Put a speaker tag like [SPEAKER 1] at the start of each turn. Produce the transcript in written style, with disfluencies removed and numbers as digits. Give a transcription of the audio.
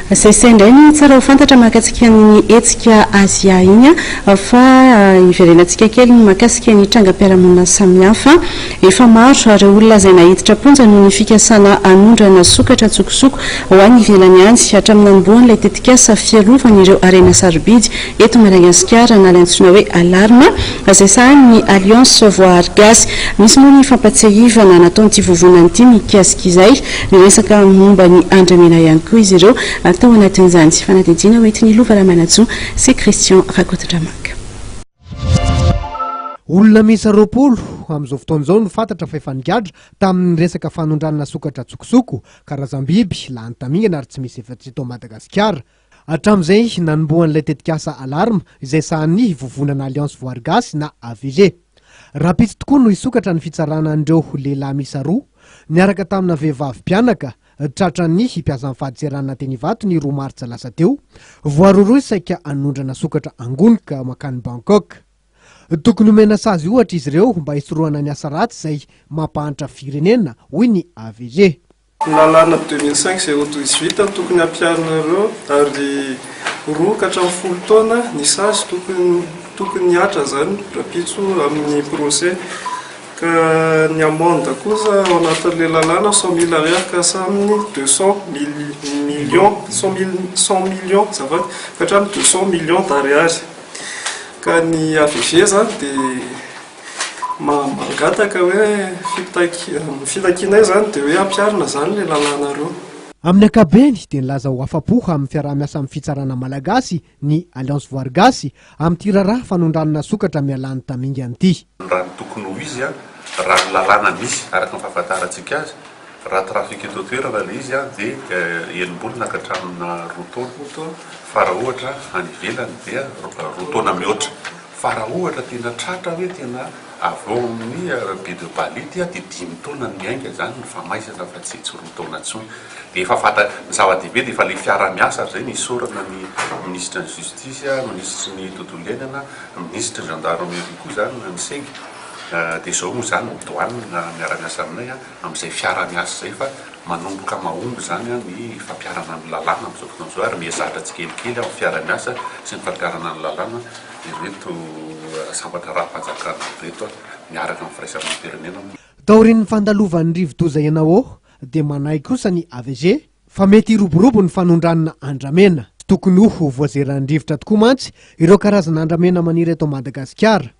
[SPEAKER 1] Izay indray ny tsara ho fantatra mahakasika ny hetsika Azia iny fa iverenantsika kely ny mahakasika ny trangam-piarahamonina samihafa efa maro ireo olona izay nahiditra ponja noho ny fikasana anondrana sokatra tsokosoko ho any ivelany any hatramin'ny amboan'ilay tetikasa fiarovana arena sarobidy eto Madagasikara na antsoina hoe alarme izay sahany ny Alliance Voire Gaz. Misy moa ny fampatsiahivana nataon'ity vovonana ity mikasika izay ny resaka momba ny andramena ihany koa izy ireo atao anatin'izany sy fanadihadiana hoentin'ny Lovaramanajo sy Christian Rakotodramaka.
[SPEAKER 2] Olona miisa 20 amin'izao fotoan'izao no fantatra fa efa nigadra tamin'ny resaka fanondranana sokatra tsokosoko karazam-biby lany tamingana ary tsy misy efa-tsy eto Madagasikara. Hatramin'izay nanomboan'ilay tetikasa alarme izay sahan'ny vovonana Alliance Voire Gaz na AVG. Rapitsy tokoa no isokatra ny fitsarana an'ireo lehilahy miisa 2 niaraka tamina vehivavy mpianaka tratran'ny mpiasa fahadiserana teny Ivato ny 2 martsa lasa teo voaroroy saika anondrana sokatra angonika makany Bangkok. Tokony omena sazy ohatra izy ireo mba hisorohana ny asa ratsy izay mampahantra firenena hoy ny AVG.
[SPEAKER 3] Lalàna 2005 zay auto-18 tokony ampiarina ireo ary 2 ka hatramin'ny 10 taona ny sazy tokony hiatra zany rapitso amin'ny procès ka ny amende kosa ao anatin'ilay lalàna 100 000 ariary ka hatramin'ny 200 millions zavaty ka hatramin'ny 200 millions d'ariary. Ka ny AVG zany dia mangataka hoe fitakiana zany dia hoe ampiarina zany ilay lalàna ireo.
[SPEAKER 2] Amin'ny ankabeny dia nilaza ho afapo amin'ny fiaraha-miasa amin'ny fitsarana malagasy ny Alliance Voire Gaz amin'ny raharaha fanondranana sokatra mialany tamingana ity.
[SPEAKER 4] Raha ny tokony ho izy raha lalàna misy araka ny fahafantarantsika azy raha trafic eto toerana ilay izy dia enim-bolona ka hatramina 2 taona fa raha ohatra any ivelany dia 2 taona mihoatra fa raha ohatra tena tratra hoe tena avao amin'ny be de bality dia 5 taona ny miainga zany ny famaisana fa tsy 2 taona intsony. Dia efa fanta ny zava-dehibe dia efa ilay fiara-miasa zay nisorana ny ministre ny justice, ministre ny tontolo iainana, ministre gendarmerie koa zany ny sega. Dia izao moa zany douane miara-miasa aminay amin'izay fiara-miasa zay fa manomboka mahomby zany ny fampiarana ny lalàna amin'izao fotoan'izao ary mihazatra tsikelikely amin'ny fiara-miasa sy ny fampiarana ny lalàna ireto sambatra raha-panjakana reto miaraka amin'ny firaisan'ny firenena.
[SPEAKER 2] Taorian'ny fandalovan'ny rivo-doza ianao dia manay kosa ny AVG fa mety iroborobo ny fanondranana andramena. Tokony ho voazeran'ny rivotra tokoa mantsy ireo karazana andramena maniry eto Madagasikara.